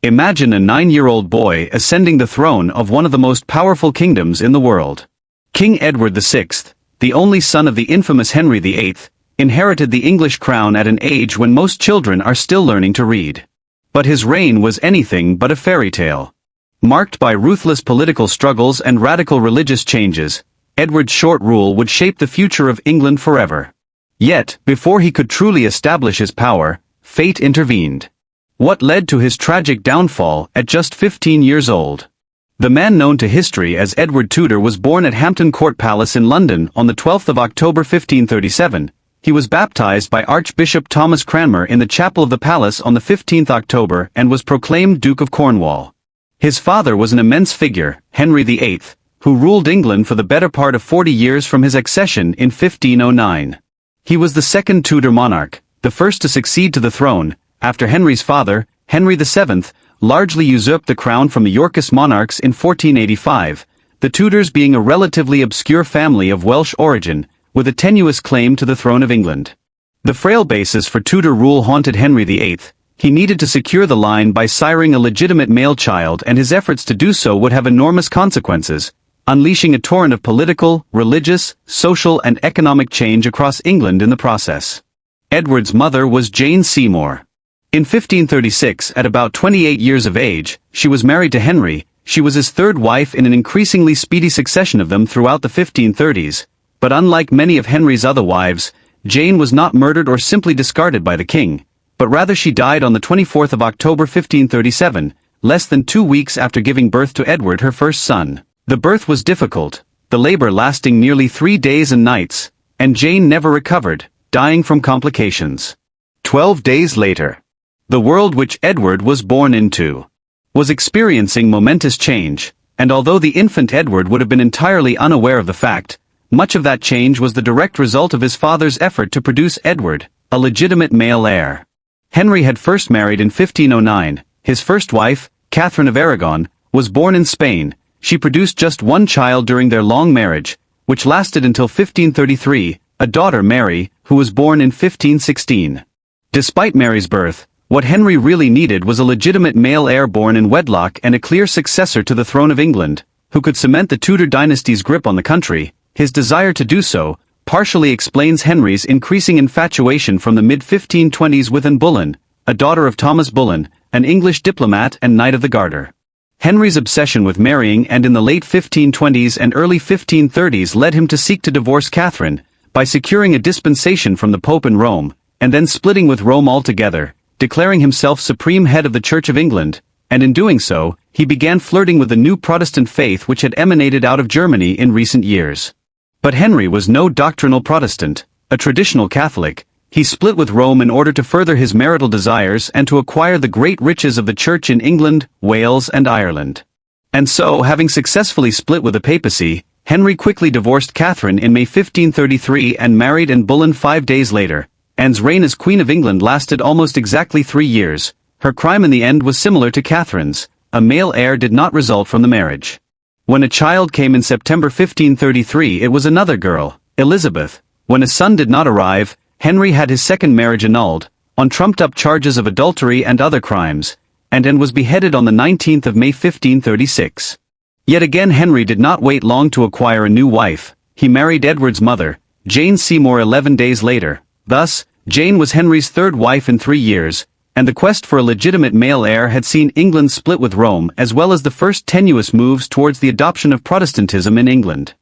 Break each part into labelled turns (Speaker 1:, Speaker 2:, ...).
Speaker 1: Imagine a 9-year-old boy ascending the throne of one of the most powerful kingdoms in the world. King Edward VI, the only son of the infamous Henry VIII, inherited the English crown at an age when most children are still learning to read. But his reign was anything but a fairy tale. Marked by ruthless political struggles and radical religious changes, Edward's short rule would shape the future of England forever. Yet, before he could truly establish his power, fate intervened. What led to his tragic downfall at just 15 years old? The man known to history as Edward Tudor was born at Hampton Court Palace in London on the 12th of October 1537. He was baptized by Archbishop Thomas Cranmer in the chapel of the palace on the 15th October and was proclaimed Duke of Cornwall. His father was an immense figure, Henry VIII, who ruled England for the better part of 40 years from his accession in 1509. He was the second Tudor monarch, the first to succeed to the throne, after Henry's father, Henry VII, largely usurped the crown from the Yorkist monarchs in 1485, the Tudors being a relatively obscure family of Welsh origin, with a tenuous claim to the throne of England. The frail basis for Tudor rule haunted Henry VIII. He needed to secure the line by siring a legitimate male child, and his efforts to do so would have enormous consequences, unleashing a torrent of political, religious, social and economic change across England in the process. Edward's mother was Jane Seymour. In 1536, at about 28 years of age, she was married to Henry. She was his third wife in an increasingly speedy succession of them throughout the 1530s, but unlike many of Henry's other wives, Jane was not murdered or simply discarded by the king, but rather she died on the 24th of October 1537, less than 2 weeks after giving birth to Edward, her first son. The birth was difficult, the labor lasting nearly 3 days and nights, and Jane never recovered, dying from complications. 12 days later, the world which Edward was born into was experiencing momentous change, and although the infant Edward would have been entirely unaware of the fact, much of that change was the direct result of his father's effort to produce Edward, a legitimate male heir. Henry had first married in 1509. His first wife, Catherine of Aragon, was born in Spain. She produced just one child during their long marriage, which lasted until 1533, a daughter, Mary, who was born in 1516. Despite Mary's birth, what Henry really needed was a legitimate male heir born in wedlock and a clear successor to the throne of England, who could cement the Tudor dynasty's grip on the country. His desire to do so partially explains Henry's increasing infatuation from the mid-1520s with Anne Boleyn, a daughter of Thomas Boleyn, an English diplomat and Knight of the Garter. Henry's obsession with marrying and in the late 1520s and early 1530s led him to seek to divorce Catherine, by securing a dispensation from the Pope in Rome, and then splitting with Rome altogether, declaring himself supreme head of the Church of England, and in doing so, he began flirting with the new Protestant faith which had emanated out of Germany in recent years. But Henry was no doctrinal Protestant, a traditional Catholic. He split with Rome in order to further his marital desires and to acquire the great riches of the Church in England, Wales and Ireland. And so, having successfully split with the papacy, Henry quickly divorced Catherine in May 1533 and married Anne Boleyn 5 days later. Anne's reign as Queen of England lasted almost exactly 3 years. Her crime in the end was similar to Catherine's. A male heir did not result from the marriage. When a child came in September 1533, it was another girl, Elizabeth. When a son did not arrive, Henry had his second marriage annulled, on trumped-up charges of adultery and other crimes, and Anne was beheaded on the 19th of May 1536. Yet again Henry did not wait long to acquire a new wife. He married Edward's mother, Jane Seymour, 11 days later. Thus, Jane was Henry's third wife in 3 years, and the quest for a legitimate male heir had seen England split with Rome as well as the first tenuous moves towards the adoption of Protestantism in England.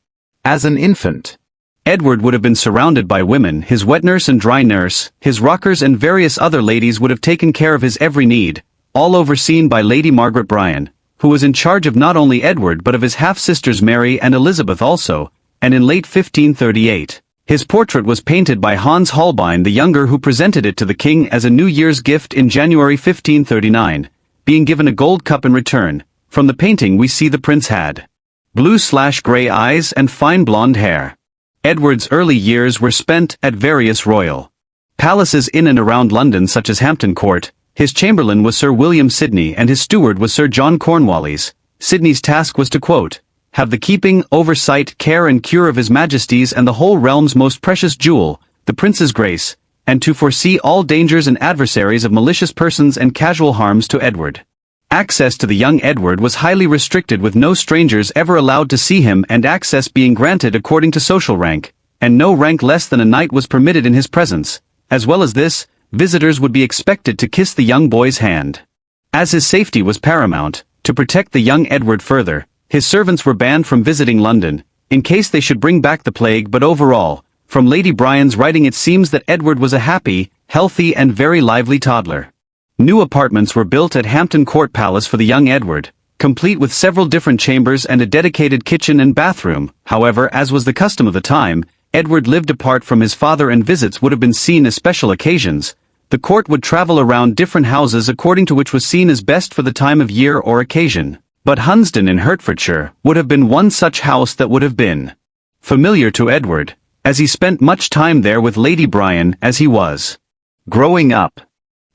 Speaker 1: As an infant, Edward would have been surrounded by women. His wet nurse and dry nurse, his rockers and various other ladies would have taken care of his every need, all overseen by Lady Margaret Bryan, who was in charge of not only Edward but of his half-sisters Mary and Elizabeth also, and in late 1538. His portrait was painted by Hans Holbein the Younger, who presented it to the king as a New Year's gift in January 1539, being given a gold cup in return. From the painting we see the prince had blue/grey eyes and fine blonde hair. Edward's early years were spent at various royal palaces in and around London such as Hampton Court. His chamberlain was Sir William Sidney and his steward was Sir John Cornwallis. Sidney's task was to, quote, have the keeping, oversight, care and cure of His Majesty's and the whole realm's most precious jewel, the Prince's grace, and to foresee all dangers and adversaries of malicious persons and casual harms to Edward. Access to the young Edward was highly restricted, with no strangers ever allowed to see him and access being granted according to social rank, and no rank less than a knight was permitted in his presence. As well as this, visitors would be expected to kiss the young boy's hand. As his safety was paramount, to protect the young Edward further, his servants were banned from visiting London, in case they should bring back the plague. But overall, from Lady Bryan's writing it seems that Edward was a happy, healthy and very lively toddler. New apartments were built at Hampton Court Palace for the young Edward, complete with several different chambers and a dedicated kitchen and bathroom. However, as was the custom of the time, Edward lived apart from his father and visits would have been seen as special occasions. The court would travel around different houses according to which was seen as best for the time of year or occasion. But Hunsdon in Hertfordshire would have been one such house that would have been familiar to Edward, as he spent much time there with Lady Bryan as he was growing up.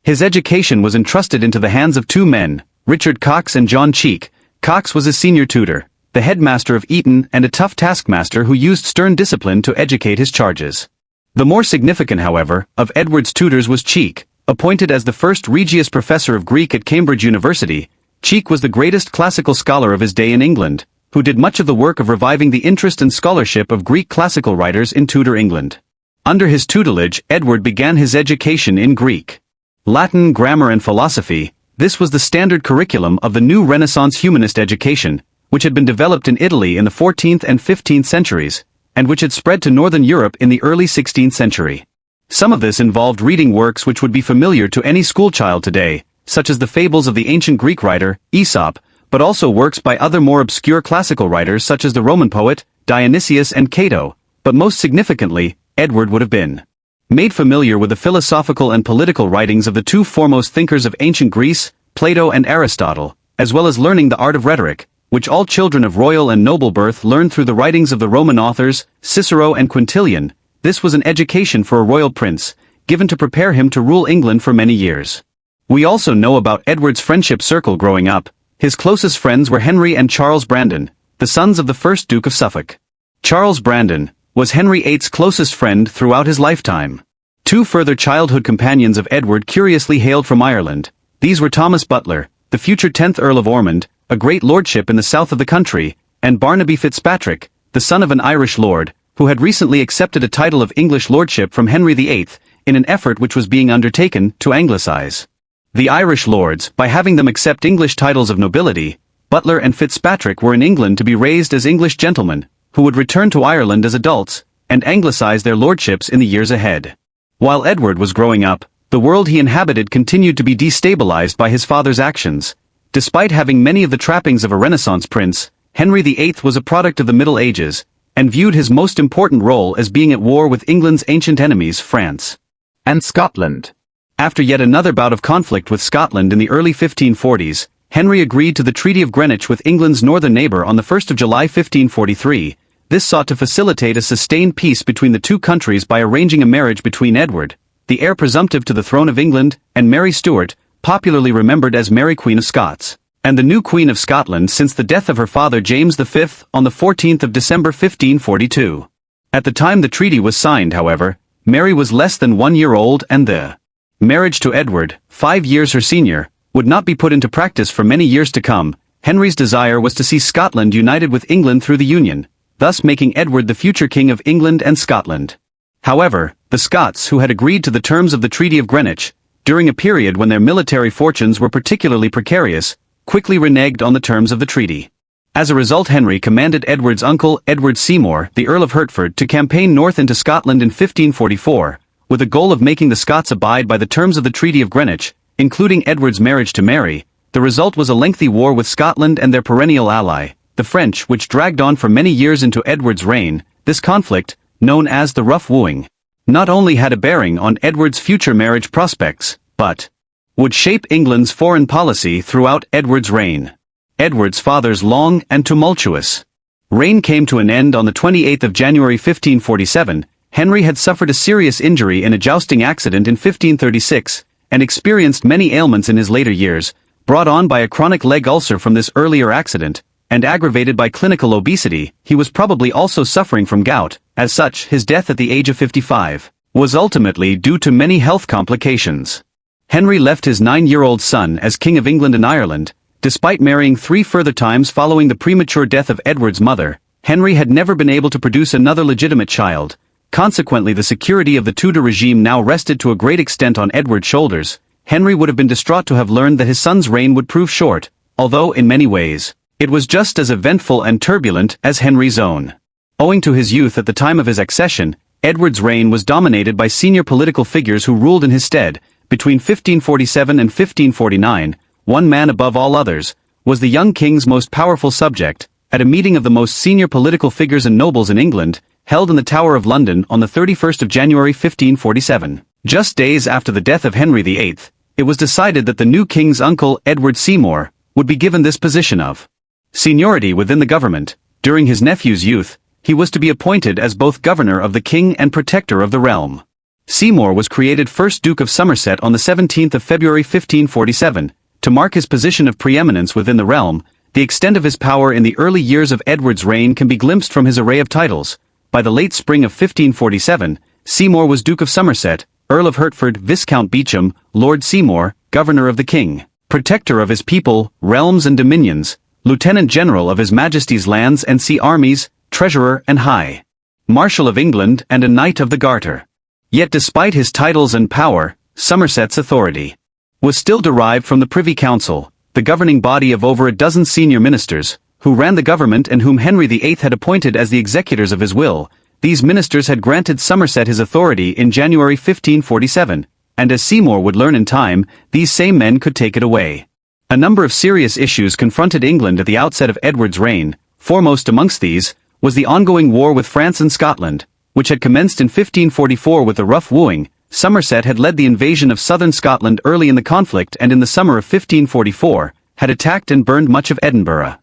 Speaker 1: His education was entrusted into the hands of two men, Richard Cox and John Cheek. Cox was a senior tutor, the headmaster of Eton, and a tough taskmaster who used stern discipline to educate his charges. The more significant, however, of Edward's tutors was Cheek. Appointed as the first Regius Professor of Greek at Cambridge University, Cheek was the greatest classical scholar of his day in England, who did much of the work of reviving the interest and scholarship of Greek classical writers in Tudor England. Under his tutelage, Edward began his education in Greek, Latin, grammar and philosophy. This was the standard curriculum of the new Renaissance humanist education, which had been developed in Italy in the 14th and 15th centuries, and which had spread to northern Europe in the early 16th century. Some of this involved reading works which would be familiar to any schoolchild today, such as the fables of the ancient Greek writer, Aesop, but also works by other more obscure classical writers such as the Roman poet, Dionysius and Cato. But most significantly, Edward would have been made familiar with the philosophical and political writings of the two foremost thinkers of ancient Greece, Plato and Aristotle, as well as learning the art of rhetoric, which all children of royal and noble birth learned through the writings of the Roman authors, Cicero and Quintilian. This was an education for a royal prince, given to prepare him to rule England for many years. We also know about Edward's friendship circle growing up. His closest friends were Henry and Charles Brandon, the sons of the first Duke of Suffolk. Charles Brandon was Henry VIII's closest friend throughout his lifetime. Two further childhood companions of Edward curiously hailed from Ireland. These were Thomas Butler, the future 10th Earl of Ormond, a great lordship in the south of the country, and Barnaby Fitzpatrick, the son of an Irish lord, who had recently accepted a title of English lordship from Henry VIII, in an effort which was being undertaken to anglicize the Irish lords by having them accept English titles of nobility. Butler and Fitzpatrick were in England to be raised as English gentlemen, who would return to Ireland as adults, and anglicize their lordships in the years ahead. While Edward was growing up, the world he inhabited continued to be destabilized by his father's actions. Despite having many of the trappings of a Renaissance prince, Henry VIII was a product of the Middle Ages, and viewed his most important role as being at war with England's ancient enemies, France and Scotland. After yet another bout of conflict with Scotland in the early 1540s, Henry agreed to the Treaty of Greenwich with England's northern neighbour on the 1st of July 1543. This sought to facilitate a sustained peace between the two countries by arranging a marriage between Edward, the heir presumptive to the throne of England, and Mary Stuart, popularly remembered as Mary Queen of Scots, and the new Queen of Scotland since the death of her father James V on the 14th of December 1542. At the time the treaty was signed, however, Mary was less than 1 year old, and the marriage to Edward, 5 years her senior, would not be put into practice for many years to come. Henry's desire was to see Scotland united with England through the union, thus making Edward the future King of England and Scotland. However, the Scots, who had agreed to the terms of the Treaty of Greenwich, during a period when their military fortunes were particularly precarious, quickly reneged on the terms of the treaty. As a result, Henry commanded Edward's uncle, Edward Seymour, the Earl of Hertford, to campaign north into Scotland in 1544, with the goal of making the Scots abide by the terms of the Treaty of Greenwich, including Edward's marriage to Mary. The result was a lengthy war with Scotland and their perennial ally, the French, which dragged on for many years into Edward's reign. This conflict, known as the Rough Wooing, not only had a bearing on Edward's future marriage prospects, but would shape England's foreign policy throughout Edward's reign. Edward's father's long and tumultuous reign came to an end on the 28th of January 1547. Henry had suffered a serious injury in a jousting accident in 1536, and experienced many ailments in his later years, brought on by a chronic leg ulcer from this earlier accident, and aggravated by clinical obesity. He was probably also suffering from gout. As such, his death at the age of 55 was ultimately due to many health complications. Henry left his 9-year-old son as King of England and Ireland, Despite marrying 3 further times following the premature death of Edward's mother, Henry had never been able to produce another legitimate child. Consequently, the security of the Tudor regime now rested to a great extent on Edward's shoulders. Henry would have been distraught to have learned that his son's reign would prove short, although in many ways, it was just as eventful and turbulent as Henry's own. Owing to his youth at the time of his accession, Edward's reign was dominated by senior political figures who ruled in his stead. Between 1547 and 1549, one man above all others was the young king's most powerful subject. At a meeting of the most senior political figures and nobles in England, held in the Tower of London on the 31st of January 1547, just days after the death of Henry VIII, it was decided that the new king's uncle, Edward Seymour, would be given this position of seniority within the government. During his nephew's youth, he was to be appointed as both governor of the king and protector of the realm. Seymour was created first Duke of Somerset on the 17th of February 1547, to mark his position of preeminence within the realm. The extent of his power in the early years of Edward's reign can be glimpsed from his array of titles. By the late spring of 1547, Seymour was Duke of Somerset, Earl of Hertford, Viscount Beauchamp, Lord Seymour, Governor of the King, Protector of his people, realms and dominions, Lieutenant General of His Majesty's lands and sea armies, Treasurer and High Marshal of England and a Knight of the Garter. Yet despite his titles and power, Somerset's authority was still derived from the Privy Council, the governing body of over a dozen senior ministers, who ran the government and whom Henry VIII had appointed as the executors of his will. These ministers had granted Somerset his authority in January 1547, and as Seymour would learn in time, these same men could take it away. A number of serious issues confronted England at the outset of Edward's reign. Foremost amongst these was the ongoing war with France and Scotland, which had commenced in 1544 with a rough wooing. Somerset had led the invasion of southern Scotland early in the conflict and in the summer of 1544, had attacked and burned much of Edinburgh.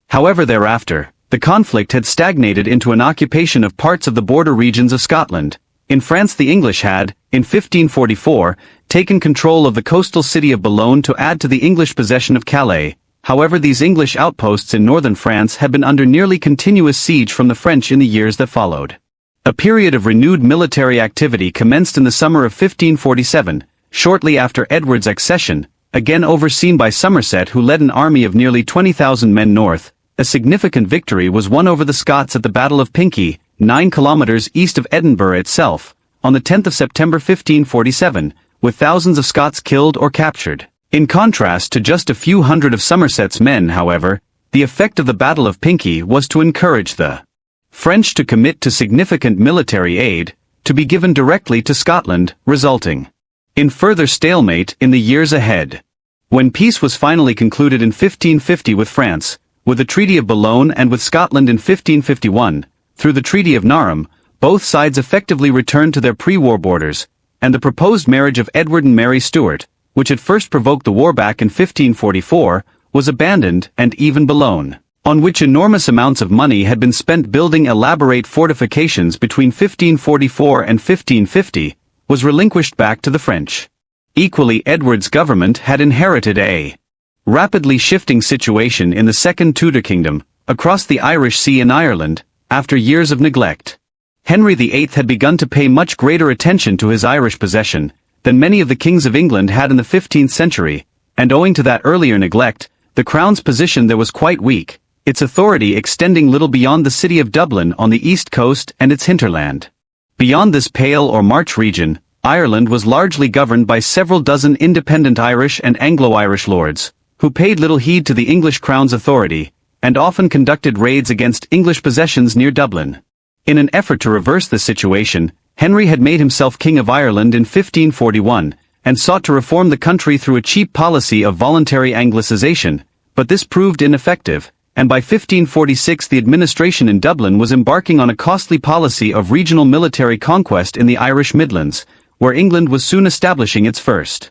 Speaker 1: However, thereafter, the conflict had stagnated into an occupation of parts of the border regions of Scotland. In France, the English had, in 1544, taken control of the coastal city of Boulogne to add to the English possession of Calais. However, these English outposts in northern France had been under nearly continuous siege from the French in the years that followed. A period of renewed military activity commenced in the summer of 1547, shortly after Edward's accession, again overseen by Somerset, who led an army of nearly 20,000 men north. A significant victory was won over the Scots at the Battle of Pinkie, 9 kilometers east of Edinburgh itself, on the 10th of September 1547, with thousands of Scots killed or captured. In contrast to just a few hundred of Somerset's men, however, the effect of the Battle of Pinkie was to encourage the French to commit to significant military aid, to be given directly to Scotland, resulting in further stalemate in the years ahead. When peace was finally concluded in 1550 with France, with the Treaty of Boulogne, and with Scotland in 1551, through the Treaty of Narm, both sides effectively returned to their pre-war borders, and the proposed marriage of Edward and Mary Stuart, which had first provoked the war back in 1544, was abandoned, and even Boulogne, on which enormous amounts of money had been spent building elaborate fortifications between 1544 and 1550, was relinquished back to the French. Equally, Edward's government had inherited a rapidly shifting situation in the Second Tudor Kingdom, across the Irish Sea in Ireland, after years of neglect. Henry VIII had begun to pay much greater attention to his Irish possession than many of the kings of England had in the 15th century, and owing to that earlier neglect, the crown's position there was quite weak, its authority extending little beyond the city of Dublin on the east coast and its hinterland. Beyond this Pale or March region, Ireland was largely governed by several dozen independent Irish and Anglo-Irish lords, who paid little heed to the English crown's authority, and often conducted raids against English possessions near Dublin. In an effort to reverse this situation, Henry had made himself King of Ireland in 1541, and sought to reform the country through a cheap policy of voluntary Anglicization, but this proved ineffective, and by 1546 the administration in Dublin was embarking on a costly policy of regional military conquest in the Irish Midlands, where England was soon establishing its first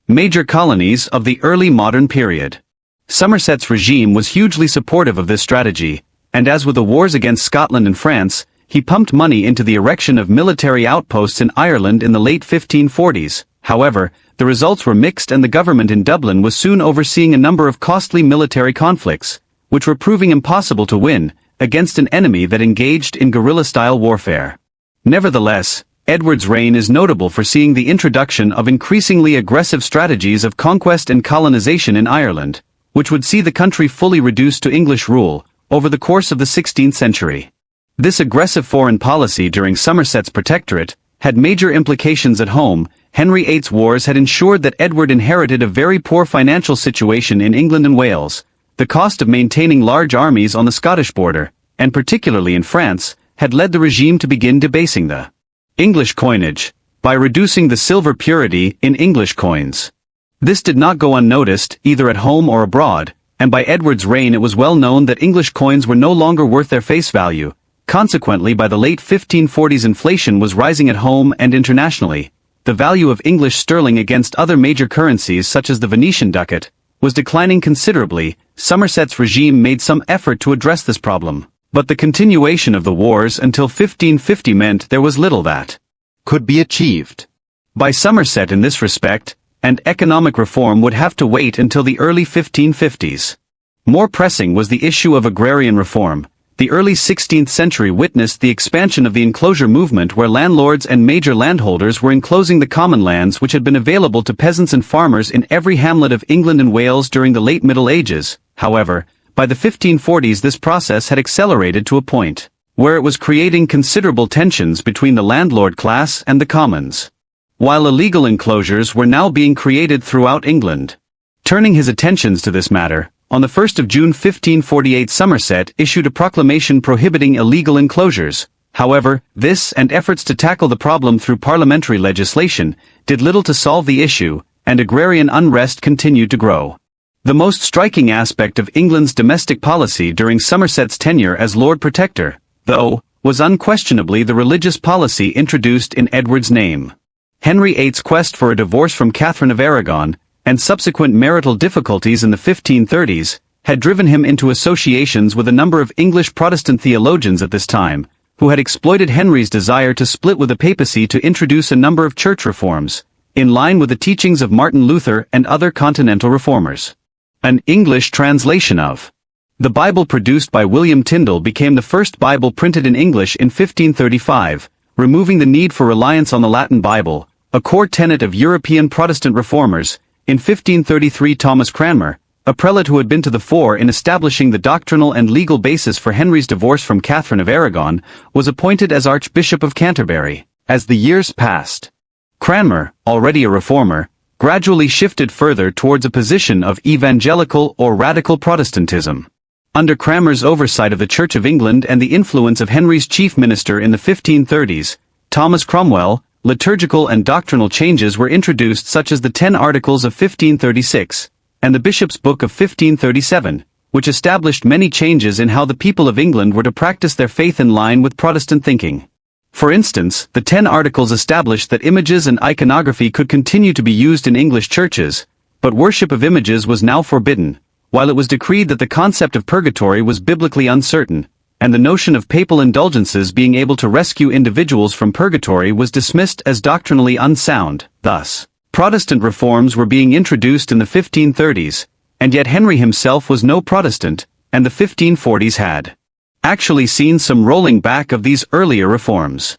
Speaker 1: major colonies of the early modern period. Somerset's regime was hugely supportive of this strategy, and as with the wars against Scotland and France, he pumped money into the erection of military outposts in Ireland in the late 1540s. However, the results were mixed, and the government in Dublin was soon overseeing a number of costly military conflicts, which were proving impossible to win, against an enemy that engaged in guerrilla-style warfare. Nevertheless, Edward's reign is notable for seeing the introduction of increasingly aggressive strategies of conquest and colonization in Ireland, which would see the country fully reduced to English rule over the course of the 16th century. This aggressive foreign policy during Somerset's protectorate had major implications at home. Henry VIII's wars had ensured that Edward inherited a very poor financial situation in England and Wales. The cost of maintaining large armies on the Scottish border, and particularly in France, had led the regime to begin debasing the English coinage by reducing the silver purity in English coins. This did not go unnoticed, either at home or abroad, and by Edward's reign it was well known that English coins were no longer worth their face value. Consequently, by the late 1540s inflation was rising at home and internationally. The value of English sterling against other major currencies such as the Venetian ducat was declining considerably. Somerset's regime made some effort to address this problem, but the continuation of the wars until 1550 meant there was little that could be achieved by Somerset in this respect, and economic reform would have to wait until the early 1550s. More pressing was the issue of agrarian reform. The early 16th century witnessed the expansion of the enclosure movement, where landlords and major landholders were enclosing the common lands which had been available to peasants and farmers in every hamlet of England and Wales during the late Middle Ages. However, by the 1540s this process had accelerated to a point where it was creating considerable tensions between the landlord class and the commons, while illegal enclosures were now being created throughout England. Turning his attentions to this matter, on the 1st of June 1548 Somerset issued a proclamation prohibiting illegal enclosures. However, this and efforts to tackle the problem through parliamentary legislation did little to solve the issue, and agrarian unrest continued to grow. The most striking aspect of England's domestic policy during Somerset's tenure as Lord Protector, though, was unquestionably the religious policy introduced in Edward's name. Henry VIII's quest for a divorce from Catherine of Aragon, and subsequent marital difficulties in the 1530s, had driven him into associations with a number of English Protestant theologians at this time, who had exploited Henry's desire to split with the papacy to introduce a number of church reforms, in line with the teachings of Martin Luther and other continental reformers. An English translation of the Bible produced by William Tyndale became the first Bible printed in English in 1535, removing the need for reliance on the Latin Bible, a core tenet of European Protestant reformers. In 1533 Thomas Cranmer, a prelate who had been to the fore in establishing the doctrinal and legal basis for Henry's divorce from Catherine of Aragon, was appointed as Archbishop of Canterbury. As the years passed, Cranmer, already a reformer, gradually shifted further towards a position of evangelical or radical Protestantism. Under Cranmer's oversight of the Church of England and the influence of Henry's chief minister in the 1530s, Thomas Cromwell, liturgical and doctrinal changes were introduced, such as the 10 Articles of 1536, and the Bishop's Book of 1537, which established many changes in how the people of England were to practice their faith in line with Protestant thinking. For instance, the 10 Articles established that images and iconography could continue to be used in English churches, but worship of images was now forbidden, while it was decreed that the concept of purgatory was biblically uncertain, and the notion of papal indulgences being able to rescue individuals from purgatory was dismissed as doctrinally unsound. Thus, Protestant reforms were being introduced in the 1530s, and yet Henry himself was no Protestant, and the 1540s had actually seen some rolling back of these earlier reforms.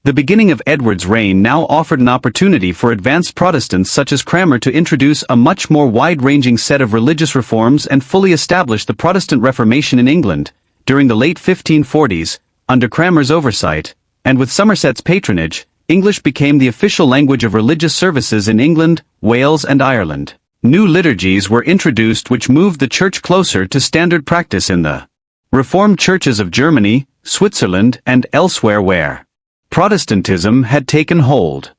Speaker 1: The beginning of Edward's reign now offered an opportunity for advanced Protestants such as Cranmer to introduce a much more wide-ranging set of religious reforms and fully establish the Protestant Reformation in England. During the late 1540s, under Cranmer's oversight, and with Somerset's patronage, English became the official language of religious services in England, Wales and Ireland. New liturgies were introduced which moved the Church closer to standard practice in the Reformed churches of Germany, Switzerland and elsewhere where Protestantism had taken hold.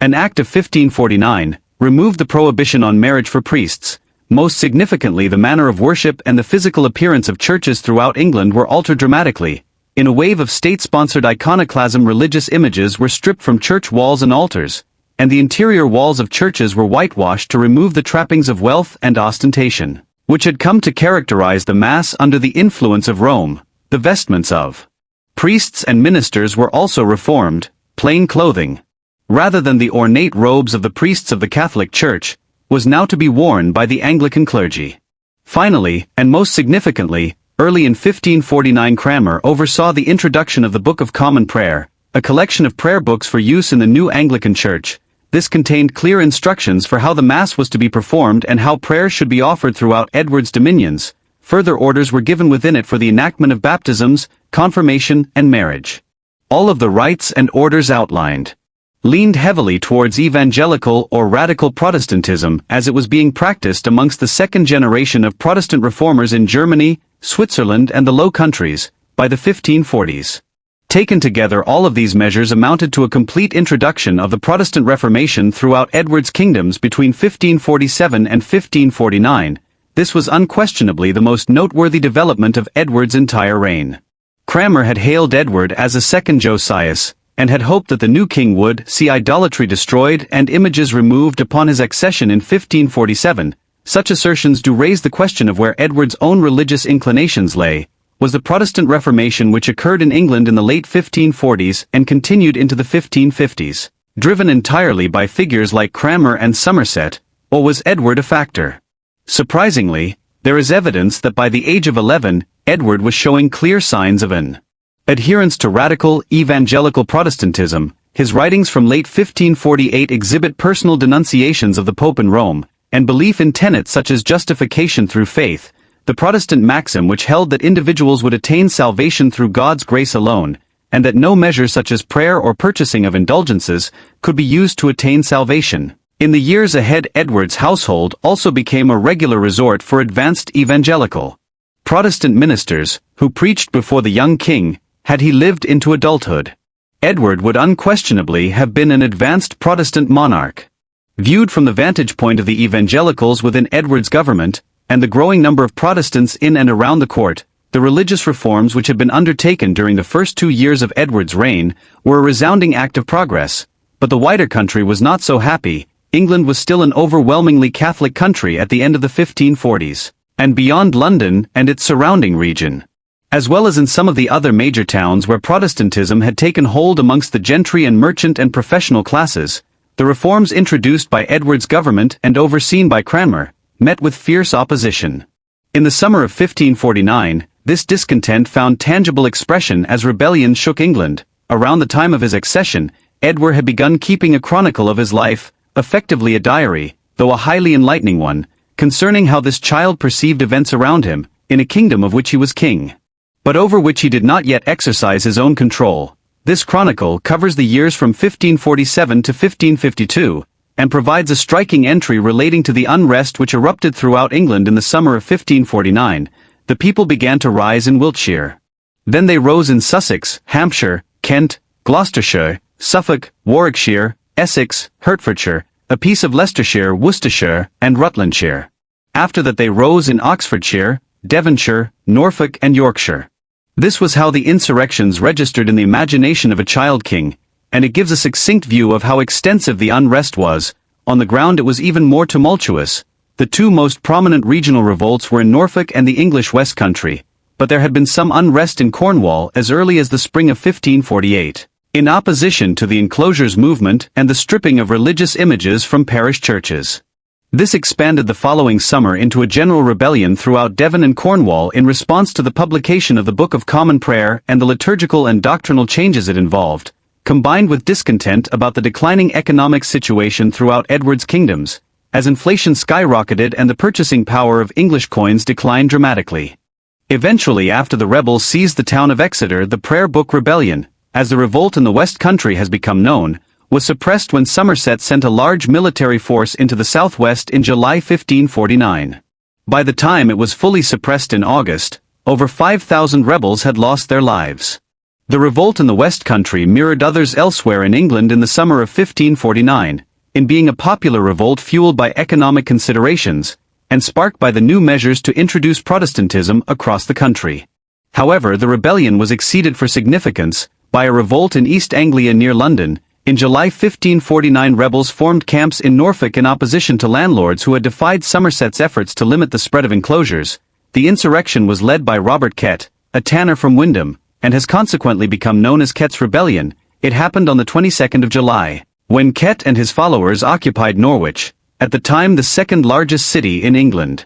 Speaker 1: An Act of 1549 removed the prohibition on marriage for priests. Most significantly, the manner of worship and the physical appearance of churches throughout England were altered dramatically. In a wave of state-sponsored iconoclasm, religious images were stripped from church walls and altars, and the interior walls of churches were whitewashed to remove the trappings of wealth and ostentation, which had come to characterize the Mass under the influence of Rome. The vestments of priests and ministers were also reformed. Plain clothing, rather than the ornate robes of the priests of the Catholic Church, was now to be worn by the Anglican clergy. Finally, and most significantly, early in 1549 Cranmer oversaw the introduction of the Book of Common Prayer, a collection of prayer books for use in the new Anglican Church. This contained clear instructions for how the Mass was to be performed and how prayers should be offered throughout Edward's dominions. Further orders were given within it for the enactment of baptisms, confirmation, and marriage. All of the rites and orders outlined leaned heavily towards evangelical or radical Protestantism as it was being practiced amongst the second generation of Protestant reformers in Germany, Switzerland and the Low Countries, by the 1540s. Taken together, all of these measures amounted to a complete introduction of the Protestant Reformation throughout Edward's kingdoms between 1547 and 1549. This was unquestionably the most noteworthy development of Edward's entire reign. Cranmer had hailed Edward as a second Josias, and had hoped that the new king would see idolatry destroyed and images removed upon his accession in 1547. Such assertions do raise the question of where Edward's own religious inclinations lay. Was the Protestant Reformation, which occurred in England in the late 1540s and continued into the 1550s, driven entirely by figures like Cranmer and Somerset, or was Edward a factor? Surprisingly, there is evidence that by the age of 11, Edward was showing clear signs of an adherence to radical, evangelical Protestantism. His writings from late 1548 exhibit personal denunciations of the Pope in Rome, and belief in tenets such as justification through faith, the Protestant maxim which held that individuals would attain salvation through God's grace alone, and that no measure such as prayer or purchasing of indulgences could be used to attain salvation. In the years ahead, Edward's household also became a regular resort for advanced evangelical Protestant ministers, who preached before the young king, had he lived into adulthood. Edward would unquestionably have been an advanced Protestant monarch. Viewed from the vantage point of the evangelicals within Edward's government, and the growing number of Protestants in and around the court, the religious reforms which had been undertaken during the first 2 years of Edward's reign were a resounding act of progress. But the wider country was not so happy. England was still an overwhelmingly Catholic country at the end of the 1540s, and beyond London and its surrounding region, as well as in some of the other major towns where Protestantism had taken hold amongst the gentry and merchant and professional classes, the reforms introduced by Edward's government and overseen by Cranmer met with fierce opposition. In the summer of 1549, this discontent found tangible expression as rebellion shook England. Around the time of his accession, Edward had begun keeping a chronicle of his life, effectively a diary, though a highly enlightening one, concerning how this child perceived events around him, in a kingdom of which he was king, but over which he did not yet exercise his own control. This chronicle covers the years from 1547 to 1552, and provides a striking entry relating to the unrest which erupted throughout England in the summer of 1549. The people began to rise in Wiltshire. Then they rose in Sussex, Hampshire, Kent, Gloucestershire, Suffolk, Warwickshire, Essex, Hertfordshire, a piece of Leicestershire, Worcestershire, and Rutlandshire. After that they rose in Oxfordshire, Devonshire, Norfolk and Yorkshire. This was how the insurrections registered in the imagination of a child king, and it gives a succinct view of how extensive the unrest was. On the ground it was even more tumultuous. The two most prominent regional revolts were in Norfolk and the English West Country, but there had been some unrest in Cornwall as early as the spring of 1548, in opposition to the enclosures movement and the stripping of religious images from parish churches. This expanded the following summer into a general rebellion throughout Devon and Cornwall in response to the publication of the Book of Common Prayer and the liturgical and doctrinal changes it involved, combined with discontent about the declining economic situation throughout Edward's kingdoms, as inflation skyrocketed and the purchasing power of English coins declined dramatically. Eventually, after the rebels seized the town of Exeter, the Prayer Book Rebellion, as the revolt in the West Country has become known, was suppressed when Somerset sent a large military force into the southwest in July 1549. By the time it was fully suppressed in August, over 5,000 rebels had lost their lives. The revolt in the West Country mirrored others elsewhere in England in the summer of 1549, in being a popular revolt fueled by economic considerations, and sparked by the new measures to introduce Protestantism across the country. However, the rebellion was exceeded for significance by a revolt in East Anglia near London. In July 1549, rebels formed camps in Norfolk in opposition to landlords who had defied Somerset's efforts to limit the spread of enclosures. The insurrection was led by Robert Kett, a tanner from Windham, and has consequently become known as Kett's Rebellion. It happened on the 22nd of July, when Kett and his followers occupied Norwich, at the time the second largest city in England.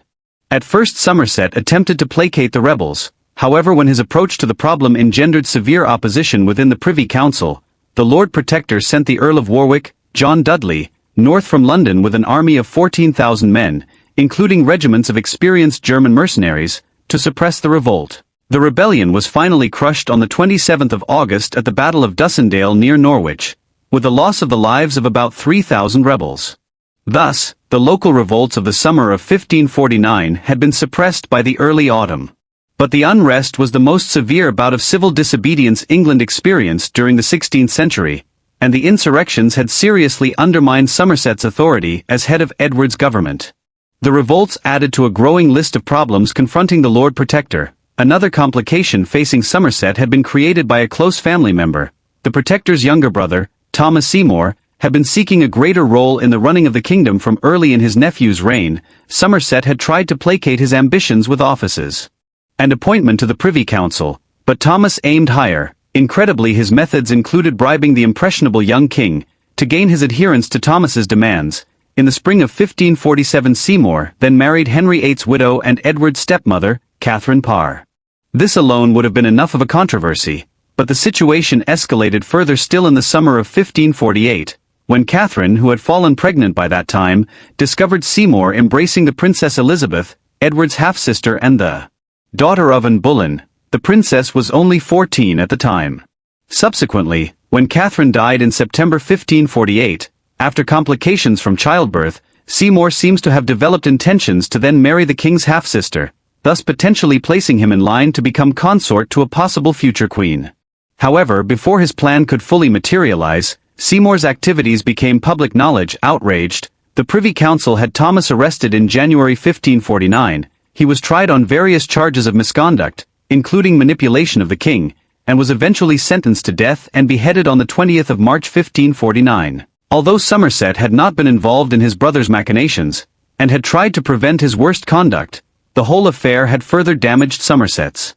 Speaker 1: At first Somerset attempted to placate the rebels. However, when his approach to the problem engendered severe opposition within the Privy Council, the Lord Protector sent the Earl of Warwick, John Dudley, north from London with an army of 14,000 men, including regiments of experienced German mercenaries, to suppress the revolt. The rebellion was finally crushed on the 27th of August at the Battle of Dussindale near Norwich, with the loss of the lives of about 3,000 rebels. Thus, the local revolts of the summer of 1549 had been suppressed by the early autumn. But the unrest was the most severe bout of civil disobedience England experienced during the 16th century, and the insurrections had seriously undermined Somerset's authority as head of Edward's government. The revolts added to a growing list of problems confronting the Lord Protector. Another complication facing Somerset had been created by a close family member. The Protector's younger brother, Thomas Seymour, had been seeking a greater role in the running of the kingdom from early in his nephew's reign. Somerset had tried to placate his ambitions with offices and appointment to the Privy Council, but Thomas aimed higher. Incredibly, his methods included bribing the impressionable young king to gain his adherence to Thomas's demands. In the spring of 1547, Seymour then married Henry VIII's widow and Edward's stepmother, Catherine Parr. This alone would have been enough of a controversy, but the situation escalated further still in the summer of 1548, when Catherine, who had fallen pregnant by that time, discovered Seymour embracing the Princess Elizabeth, Edward's half-sister and the daughter of Anne Boleyn. The princess was only 14 at the time. Subsequently, when Catherine died in September 1548, after complications from childbirth, Seymour seems to have developed intentions to then marry the king's half-sister, thus potentially placing him in line to become consort to a possible future queen. However, before his plan could fully materialize, Seymour's activities became public knowledge. Outraged, the Privy Council had Thomas arrested in January 1549. He was tried on various charges of misconduct, including manipulation of the king, and was eventually sentenced to death and beheaded on the 20th of March 1549. Although Somerset had not been involved in his brother's machinations, and had tried to prevent his worst conduct, the whole affair had further damaged Somerset's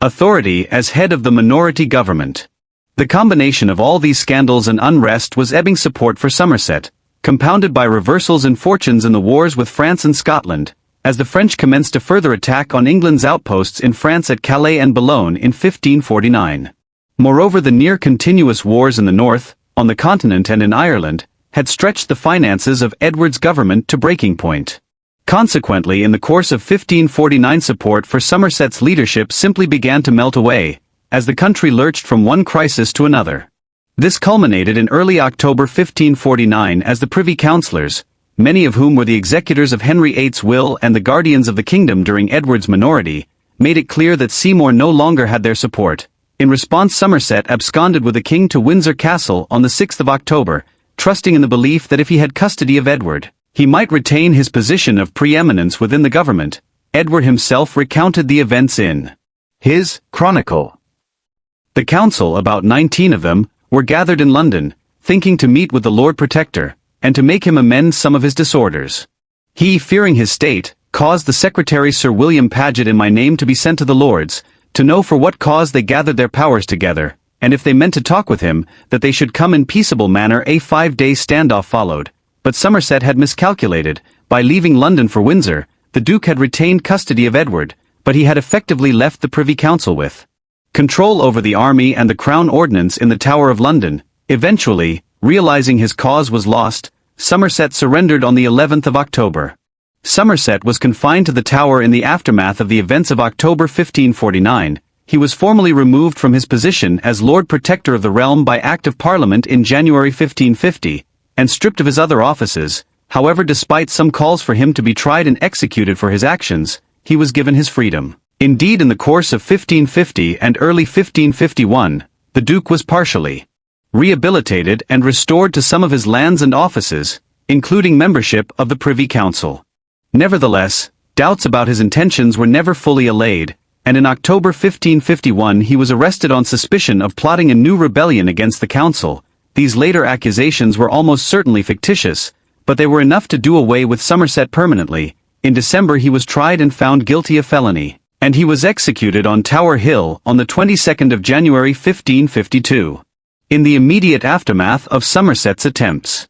Speaker 1: authority as head of the minority government. The combination of all these scandals and unrest was ebbing support for Somerset, compounded by reversals in fortunes in the wars with France and Scotland, as the French commenced a further attack on England's outposts in France at Calais and Boulogne in 1549. Moreover, the near-continuous wars in the north, on the continent and in Ireland, had stretched the finances of Edward's government to breaking point. Consequently, in the course of 1549, support for Somerset's leadership simply began to melt away, as the country lurched from one crisis to another. This culminated in early October 1549 as the Privy Councillors, many of whom were the executors of Henry VIII's will and the guardians of the kingdom during Edward's minority, made it clear that Seymour no longer had their support. In response, Somerset absconded with the king to Windsor Castle on the 6th of October, trusting in the belief that if he had custody of Edward, he might retain his position of preeminence within the government. Edward himself recounted the events in his Chronicle. The council, about 19 of them, were gathered in London, thinking to meet with the Lord Protector, and to make him amend some of his disorders. He, fearing his state, caused the Secretary Sir William Paget in my name to be sent to the Lords, to know for what cause they gathered their powers together, and if they meant to talk with him, that they should come in peaceable manner. A 5-day standoff followed, but Somerset had miscalculated. By leaving London for Windsor, the Duke had retained custody of Edward, but he had effectively left the Privy Council with control over the army and the Crown Ordnance in the Tower of London. Eventually, realizing his cause was lost, Somerset surrendered on the 11th of October. Somerset was confined to the Tower in the aftermath of the events of October 1549. He was formally removed from his position as Lord Protector of the realm by Act of Parliament in January 1550, and stripped of his other offices. However, despite some calls for him to be tried and executed for his actions, he was given his freedom. Indeed, in the course of 1550 and early 1551, the Duke was partially rehabilitated and restored to some of his lands and offices, including membership of the Privy Council. Nevertheless, doubts about his intentions were never fully allayed, and in October 1551 he was arrested on suspicion of plotting a new rebellion against the council. These later accusations were almost certainly fictitious, but they were enough to do away with Somerset permanently. In December he was tried and found guilty of felony, and he was executed on Tower Hill on the 22nd of January 1552. In the immediate aftermath of Somerset's attempts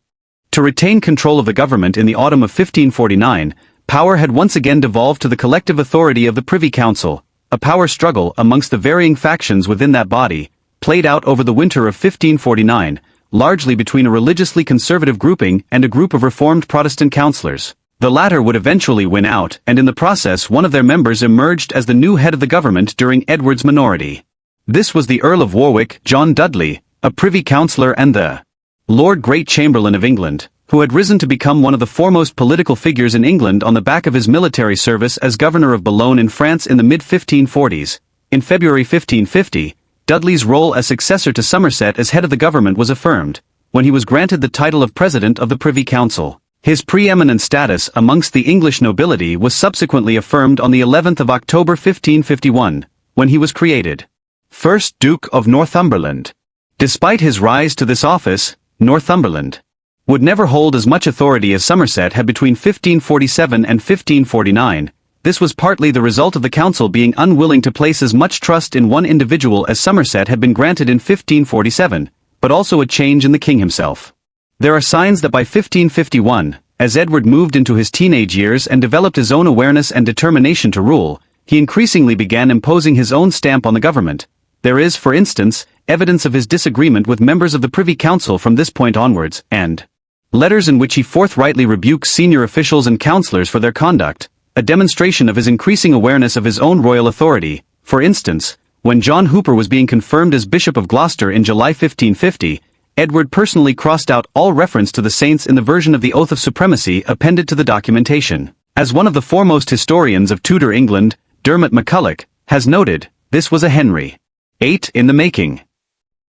Speaker 1: to retain control of the government in the autumn of 1549, power had once again devolved to the collective authority of the Privy Council. A power struggle amongst the varying factions within that body played out over the winter of 1549, largely between a religiously conservative grouping and a group of Reformed Protestant councillors. The latter would eventually win out, and in the process one of their members emerged as the new head of the government during Edward's minority. This was the Earl of Warwick, John Dudley, a Privy Councillor and the Lord Great Chamberlain of England, who had risen to become one of the foremost political figures in England on the back of his military service as governor of Boulogne in France in the mid-1540s. In February 1550, Dudley's role as successor to Somerset as head of the government was affirmed, when he was granted the title of President of the Privy Council. His preeminent status amongst the English nobility was subsequently affirmed on the 11th of October 1551, when he was created first Duke of Northumberland. Despite his rise to this office, Northumberland would never hold as much authority as Somerset had between 1547 and 1549. This was partly the result of the council being unwilling to place as much trust in one individual as Somerset had been granted in 1547, but also a change in the king himself. There are signs that by 1551, as Edward moved into his teenage years and developed his own awareness and determination to rule, he increasingly began imposing his own stamp on the government. There is, for instance, evidence of his disagreement with members of the Privy Council from this point onwards, and letters in which he forthrightly rebukes senior officials and councillors for their conduct, a demonstration of his increasing awareness of his own royal authority. For instance, when John Hooper was being confirmed as Bishop of Gloucester in July 1550, Edward personally crossed out all reference to the saints in the version of the Oath of Supremacy appended to the documentation. As one of the foremost historians of Tudor England, Dermot McCulloch, has noted, this was a Henry VIII in the making.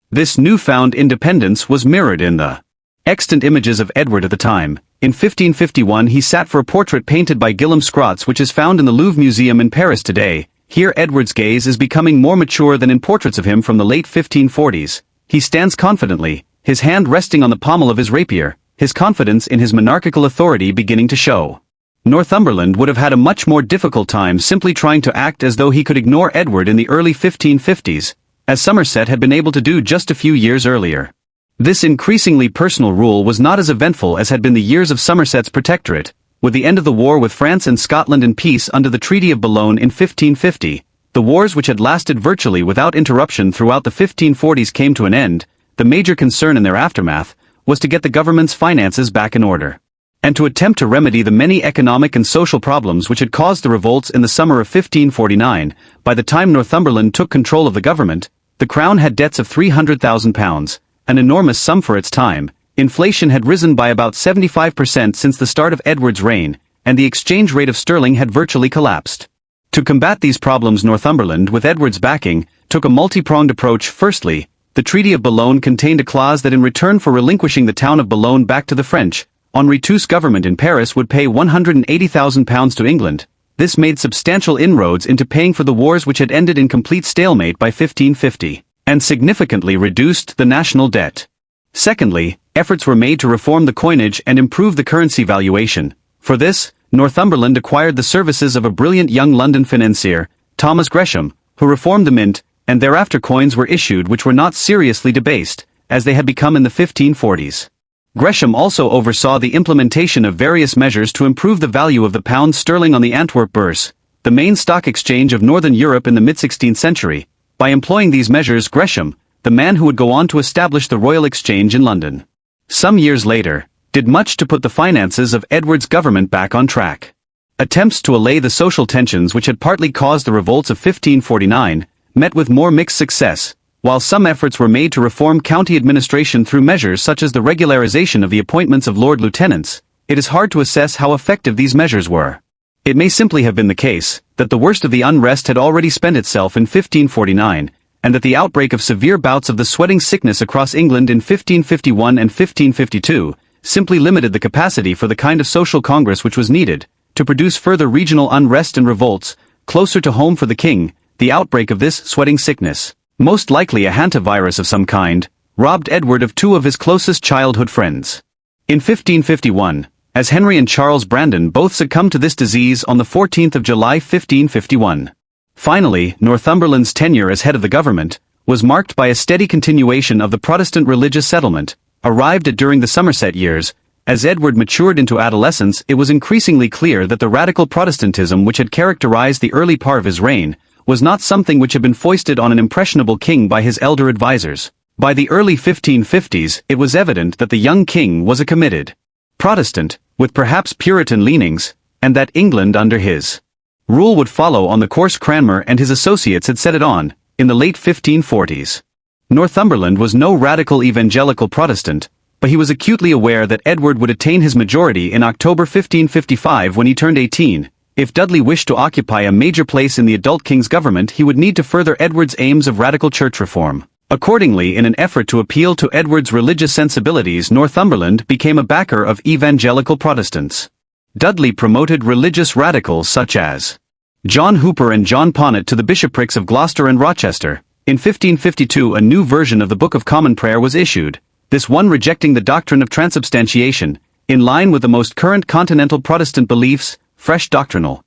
Speaker 1: This newfound independence was mirrored in the extant images of Edward at the time. In 1551 he sat for a portrait painted by Guillaume Scrots which is found in the Louvre Museum in Paris today. Here Edward's gaze is becoming more mature than in portraits of him from the late 1540s. He stands confidently, his hand resting on the pommel of his rapier, his confidence in his monarchical authority beginning to show. Northumberland would have had a much more difficult time simply trying to act as though he could ignore Edward in the early 1550s, as Somerset had been able to do just a few years earlier. This increasingly personal rule was not as eventful as had been the years of Somerset's protectorate. With the end of the war with France and Scotland in peace under the Treaty of Boulogne in 1550, the wars which had lasted virtually without interruption throughout the 1540s came to an end. The major concern in their aftermath was to get the government's finances back in order, and to attempt to remedy the many economic and social problems which had caused the revolts in the summer of 1549. By the time Northumberland took control of the government, the Crown had debts of £300,000, an enormous sum for its time. Inflation had risen by about 75% since the start of Edward's reign, and the exchange rate of sterling had virtually collapsed. To combat these problems, Northumberland, with Edward's backing, took a multi-pronged approach. Firstly, the Treaty of Boulogne contained a clause that in return for relinquishing the town of Boulogne back to the French, Henri VIII's government in Paris would pay £180,000 to England. This made substantial inroads into paying for the wars which had ended in complete stalemate by 1550, and significantly reduced the national debt. Secondly, efforts were made to reform the coinage and improve the currency valuation. For this, Northumberland acquired the services of a brilliant young London financier, Thomas Gresham, who reformed the mint, and thereafter coins were issued which were not seriously debased, as they had become in the 1540s. Gresham also oversaw the implementation of various measures to improve the value of the pound sterling on the Antwerp Bourse, the main stock exchange of Northern Europe in the mid-16th century. By employing these measures, Gresham, the man who would go on to establish the Royal Exchange in London, some years later, did much to put the finances of Edward's government back on track. Attempts to allay the social tensions which had partly caused the revolts of 1549 met with more mixed success. While some efforts were made to reform county administration through measures such as the regularization of the appointments of Lord Lieutenants, it is hard to assess how effective these measures were. It may simply have been the case that the worst of the unrest had already spent itself in 1549, and that the outbreak of severe bouts of the sweating sickness across England in 1551 and 1552 simply limited the capacity for the kind of social congress which was needed to produce further regional unrest and revolts closer to home for the king. The outbreak of this sweating sickness, most likely a hantavirus of some kind, robbed Edward of two of his closest childhood friends. In 1551, as Henry and Charles Brandon both succumbed to this disease on the 14th of July 1551. Finally, Northumberland's tenure as head of the government was marked by a steady continuation of the Protestant religious settlement, arrived at during the Somerset years. As Edward matured into adolescence, it was increasingly clear that the radical Protestantism which had characterized the early part of his reign was not something which had been foisted on an impressionable king by his elder advisers, By the early 1550s, it was evident that the young king was a committed Protestant, with perhaps Puritan leanings, and that England under his rule would follow on the course Cranmer and his associates had set it on, in the late 1540s. Northumberland was no radical evangelical Protestant, but he was acutely aware that Edward would attain his majority in October 1555 when he turned 18. If Dudley wished to occupy a major place in the adult king's government, he would need to further Edward's aims of radical church reform. Accordingly, in an effort to appeal to Edward's religious sensibilities, Northumberland became a backer of evangelical Protestants. Dudley promoted religious radicals such as John Hooper and John Ponnet to the bishoprics of Gloucester and Rochester. In 1552 a new version of the Book of Common Prayer was issued, this one rejecting the doctrine of transubstantiation, in line with the most current continental Protestant beliefs. Fresh doctrinal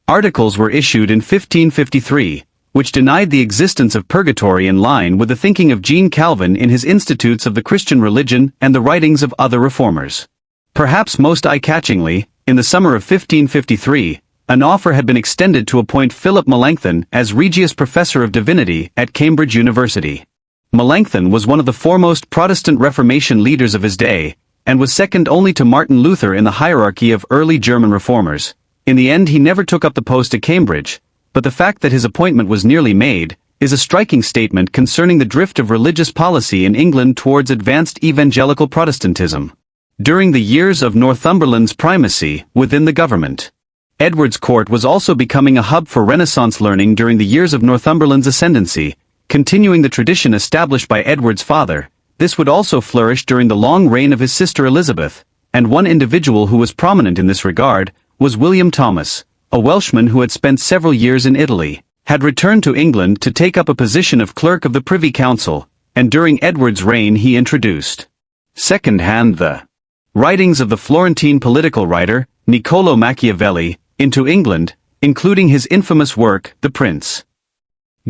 Speaker 1: articles were issued in 1553, which denied the existence of purgatory, in line with the thinking of Jean Calvin in his Institutes of the Christian Religion and the writings of other reformers. Perhaps most eye-catchingly, in the summer of 1553, an offer had been extended to appoint Philip Melanchthon as Regius Professor of Divinity at Cambridge University. Melanchthon was one of the foremost Protestant Reformation leaders of his day, and was second only to Martin Luther in the hierarchy of early German reformers. In the end he never took up the post at Cambridge, but the fact that his appointment was nearly made is a striking statement concerning the drift of religious policy in England towards advanced evangelical Protestantism. During the years of Northumberland's primacy within the government, Edward's court was also becoming a hub for Renaissance learning during the years of Northumberland's ascendancy, continuing the tradition established by Edward's father. This would also flourish during the long reign of his sister Elizabeth, and one individual who was prominent in this regard was William Thomas, a Welshman who had spent several years in Italy, had returned to England to take up a position of Clerk of the Privy Council, and during Edward's reign he introduced second-hand the writings of the Florentine political writer, Niccolò Machiavelli, into England, including his infamous work, The Prince.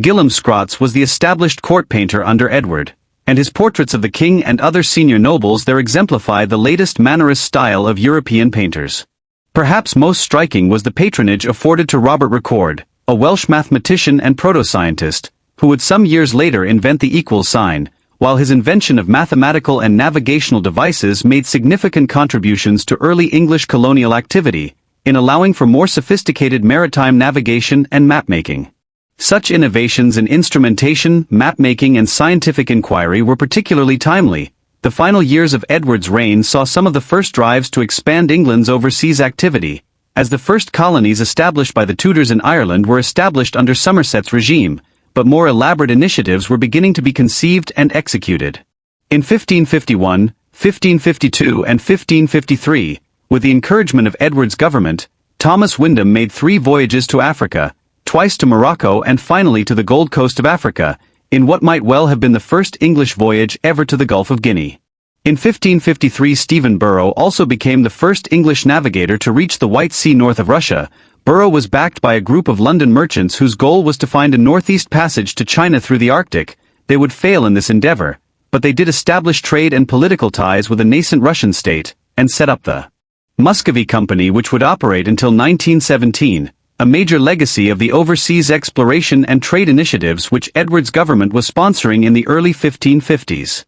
Speaker 1: Guillaume Scrots was the established court painter under Edward, and his portraits of the king and other senior nobles there exemplify the latest Mannerist style of European painters. Perhaps most striking was the patronage afforded to Robert Record, a Welsh mathematician and proto-scientist, who would some years later invent the equal sign, while his invention of mathematical and navigational devices made significant contributions to early English colonial activity, in allowing for more sophisticated maritime navigation and map-making. Such innovations in instrumentation, map-making and scientific inquiry were particularly timely. The final years of Edward's reign saw some of the first drives to expand England's overseas activity, as the first colonies established by the Tudors in Ireland were established under Somerset's regime, but more elaborate initiatives were beginning to be conceived and executed. In 1551, 1552 and 1553, with the encouragement of Edward's government, Thomas Wyndham made 3 voyages to Africa, twice to Morocco and finally to the Gold Coast of Africa, in what might well have been the first English voyage ever to the Gulf of Guinea. In 1553 Stephen Burrough also became the first English navigator to reach the White Sea north of Russia. Burrough was backed by a group of London merchants whose goal was to find a northeast passage to China through the Arctic. They would fail in this endeavor, but they did establish trade and political ties with a nascent Russian state, and set up the Muscovy Company, which would operate until 1917, a major legacy of the overseas exploration and trade initiatives which Edward's government was sponsoring in the early 1550s.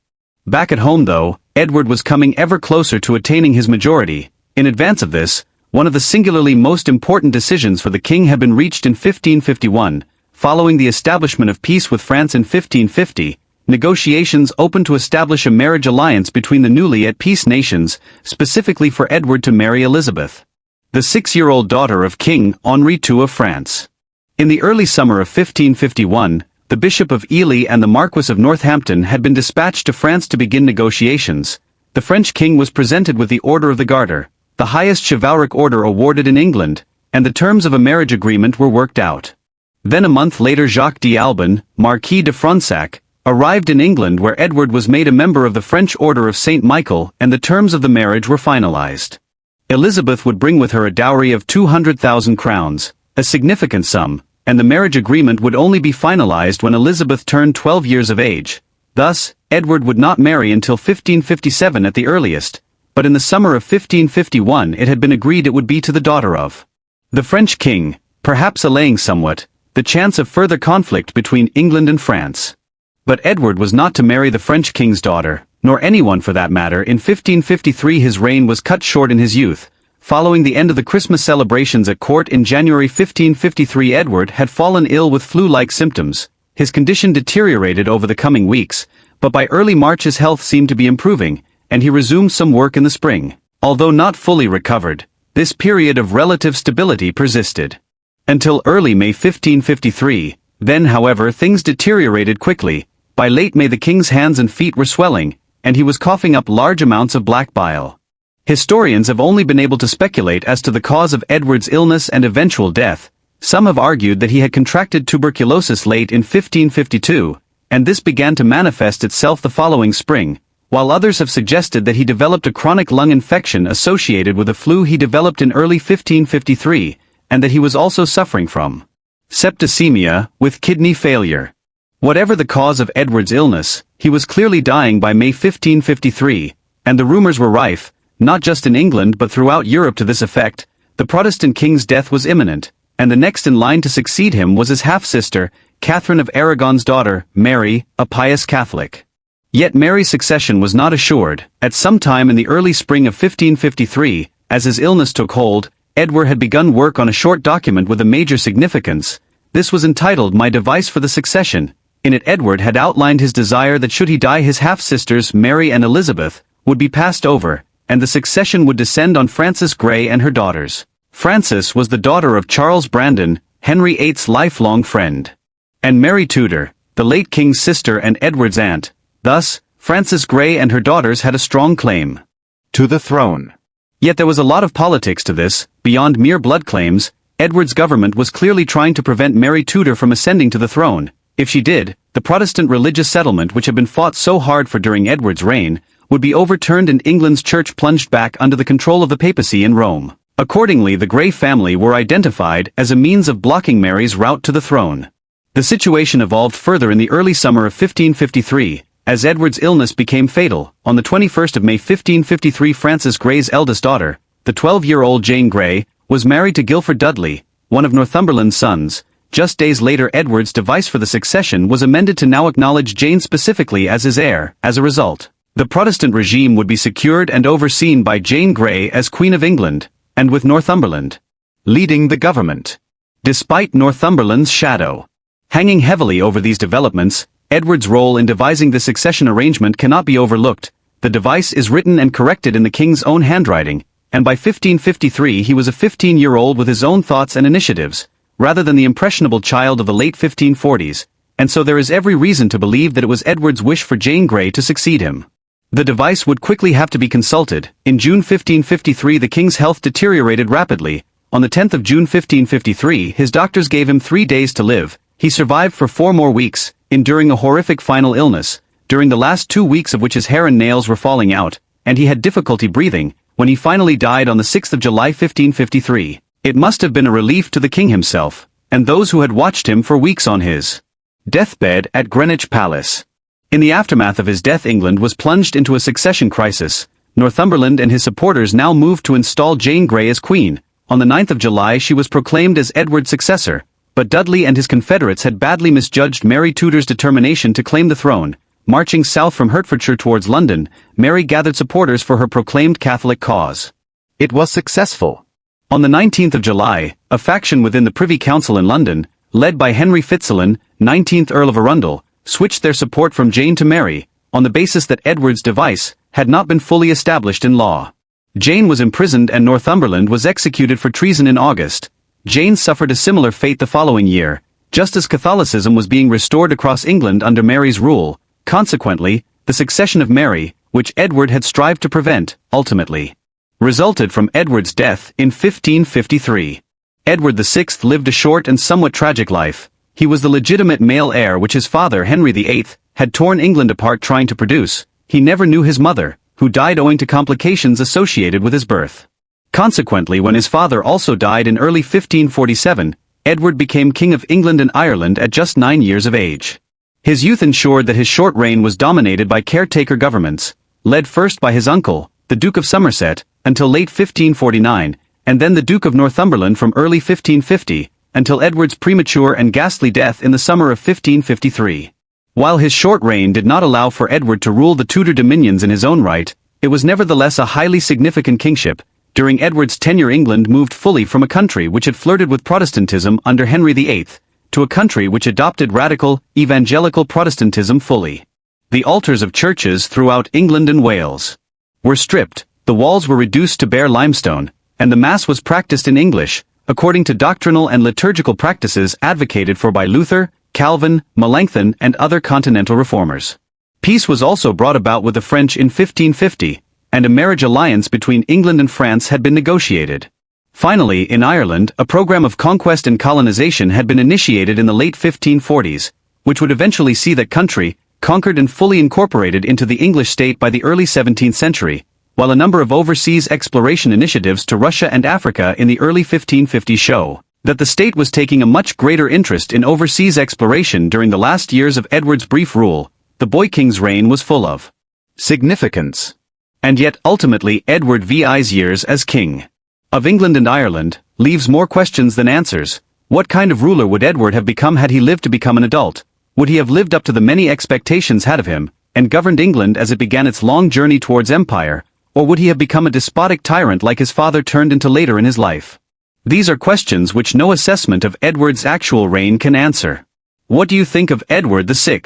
Speaker 1: Back at home though, Edward was coming ever closer to attaining his majority. In advance of this, one of the singularly most important decisions for the king had been reached in 1551, following the establishment of peace with France in 1550. Negotiations opened to establish a marriage alliance between the newly at peace nations, specifically for Edward to marry Elizabeth, the 6-year-old daughter of King Henry II of France. In the early summer of 1551, the Bishop of Ely and the Marquis of Northampton had been dispatched to France to begin negotiations. The French king was presented with the Order of the Garter, the highest chivalric order awarded in England, and the terms of a marriage agreement were worked out. Then a month later Jacques d'Albon, Marquis de Fronsac, arrived in England, where Edward was made a member of the French Order of St. Michael, and the terms of the marriage were finalized. Elizabeth would bring with her a dowry of 200,000 crowns, a significant sum, and the marriage agreement would only be finalized when Elizabeth turned 12 years of age. Thus, Edward would not marry until 1557 at the earliest, but in the summer of 1551 it had been agreed it would be to the daughter of the French king, perhaps allaying somewhat the chance of further conflict between England and France. But Edward was not to marry the French king's daughter, nor anyone for that matter. In 1553 his reign was cut short in his youth. Following the end of the Christmas celebrations at court in January 1553, Edward had fallen ill with flu-like symptoms. His condition deteriorated over the coming weeks, but by early March his health seemed to be improving, and he resumed some work in the spring. Although not fully recovered, this period of relative stability persisted until early May 1553. Then, however, things deteriorated quickly. By late May the king's hands and feet were swelling, and he was coughing up large amounts of black bile. Historians have only been able to speculate as to the cause of Edward's illness and eventual death. Some have argued that he had contracted tuberculosis late in 1552, and this began to manifest itself the following spring, while others have suggested that he developed a chronic lung infection associated with a flu he developed in early 1553, and that he was also suffering from septicemia, with kidney failure. Whatever the cause of Edward's illness, he was clearly dying by May 1553, and the rumors were rife, not just in England but throughout Europe to this effect. The Protestant king's death was imminent, and the next in line to succeed him was his half-sister, Catherine of Aragon's daughter, Mary, a pious Catholic. Yet Mary's succession was not assured. At some time in the early spring of 1553, as his illness took hold, Edward had begun work on a short document with a major significance. This was entitled My Device for the Succession. In it Edward had outlined his desire that should he die his half-sisters Mary and Elizabeth would be passed over, and the succession would descend on Frances Grey and her daughters. Frances was the daughter of Charles Brandon, Henry VIII's lifelong friend, and Mary Tudor, the late king's sister and Edward's aunt. Thus, Frances Grey and her daughters had a strong claim to the throne. Yet there was a lot of politics to this. Beyond mere blood claims, Edward's government was clearly trying to prevent Mary Tudor from ascending to the throne. If she did, the Protestant religious settlement which had been fought so hard for during Edward's reign would be overturned and England's church plunged back under the control of the papacy in Rome. Accordingly, the Grey family were identified as a means of blocking Mary's route to the throne. The situation evolved further in the early summer of 1553, as Edward's illness became fatal. On the 21st of May 1553, Frances Grey's eldest daughter, the 12-year-old Jane Grey, was married to Guilford Dudley, one of Northumberland's sons. Just days later, Edward's device for the succession was amended to now acknowledge Jane specifically as his heir. As a result, the Protestant regime would be secured and overseen by Jane Grey as Queen of England, and with Northumberland leading the government. Despite Northumberland's shadow hanging heavily over these developments, Edward's role in devising the succession arrangement cannot be overlooked. The device is written and corrected in the king's own handwriting, and by 1553 he was a 15-year-old with his own thoughts and initiatives, rather than the impressionable child of the late 1540s, and so there is every reason to believe that it was Edward's wish for Jane Grey to succeed him. The device would quickly have to be consulted. In June 1553 the king's health deteriorated rapidly. On the 10th of June 1553 his doctors gave him 3 days to live. He survived for 4 more weeks, enduring a horrific final illness, during the last 2 weeks of which his hair and nails were falling out, and he had difficulty breathing, when he finally died on the 6th of July 1553. It must have been a relief to the king himself, and those who had watched him for weeks on his deathbed at Greenwich Palace. In the aftermath of his death, England was plunged into a succession crisis. Northumberland and his supporters now moved to install Jane Grey as queen. On the 9th of July she was proclaimed as Edward's successor, but Dudley and his confederates had badly misjudged Mary Tudor's determination to claim the throne. Marching south from Hertfordshire towards London, Mary gathered supporters for her proclaimed Catholic cause. It was successful. On the 19th of July, a faction within the Privy Council in London, led by Henry VIII, 19th Earl of Arundel, switched their support from Jane to Mary, on the basis that Edward's device had not been fully established in law. Jane was imprisoned and Northumberland was executed for treason in August. Jane suffered a similar fate the following year, just as Catholicism was being restored across England under Mary's rule. Consequently, the succession of Mary, which Edward had strived to prevent, ultimately resulted from Edward's death in 1553. Edward VI lived a short and somewhat tragic life. He was the legitimate male heir which his father Henry VIII had torn England apart trying to produce. He never knew his mother, who died owing to complications associated with his birth. Consequently, when his father also died in early 1547, Edward became King of England and Ireland at just 9 years of age. His youth ensured that his short reign was dominated by caretaker governments, led first by his uncle, the Duke of Somerset, until late 1549, and then the Duke of Northumberland from early 1550, until Edward's premature and ghastly death in the summer of 1553. While his short reign did not allow for Edward to rule the Tudor dominions in his own right, it was nevertheless a highly significant kingship. During Edward's tenure, England moved fully from a country which had flirted with Protestantism under Henry VIII, to a country which adopted radical, evangelical Protestantism fully. The altars of churches throughout England and Wales were stripped, the walls were reduced to bare limestone, and the Mass was practiced in English, according to doctrinal and liturgical practices advocated for by Luther, Calvin, Melanchthon and other continental reformers. Peace was also brought about with the French in 1550, and a marriage alliance between England and France had been negotiated. Finally, in Ireland, a program of conquest and colonization had been initiated in the late 1540s, which would eventually see that country conquered and fully incorporated into the English state by the early 17th century, while a number of overseas exploration initiatives to Russia and Africa in the early 1550s show that the state was taking a much greater interest in overseas exploration during the last years of Edward's brief rule. The boy king's reign was full of significance. And yet ultimately Edward VI's years as king of England and Ireland leaves more questions than answers. What kind of ruler would Edward have become had he lived to become an adult? Would he have lived up to the many expectations had of him, and governed England as it began its long journey towards empire, or would he have become a despotic tyrant like his father turned into later in his life? These are questions which no assessment of Edward's actual reign can answer. What do you think of Edward VI?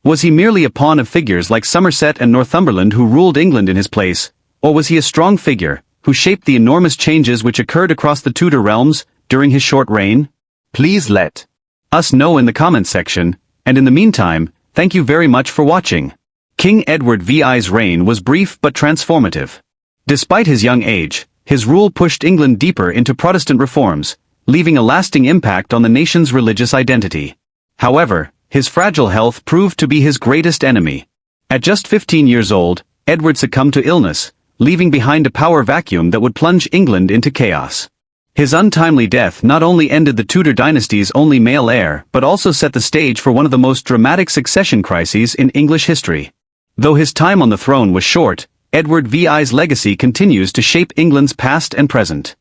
Speaker 1: Was he merely a pawn of figures like Somerset and Northumberland who ruled England in his place, or was he a strong figure, who shaped the enormous changes which occurred across the Tudor realms during his short reign? Please let us know in the comments section, and in the meantime, thank you very much for watching. King Edward VI's reign was brief but transformative. Despite his young age, his rule pushed England deeper into Protestant reforms, leaving a lasting impact on the nation's religious identity. However, his fragile health proved to be his greatest enemy. At just 15 years old, Edward succumbed to illness, leaving behind a power vacuum that would plunge England into chaos. His untimely death not only ended the Tudor dynasty's only male heir but also set the stage for one of the most dramatic succession crises in English history. Though his time on the throne was short, Edward VI's legacy continues to shape England's past and present.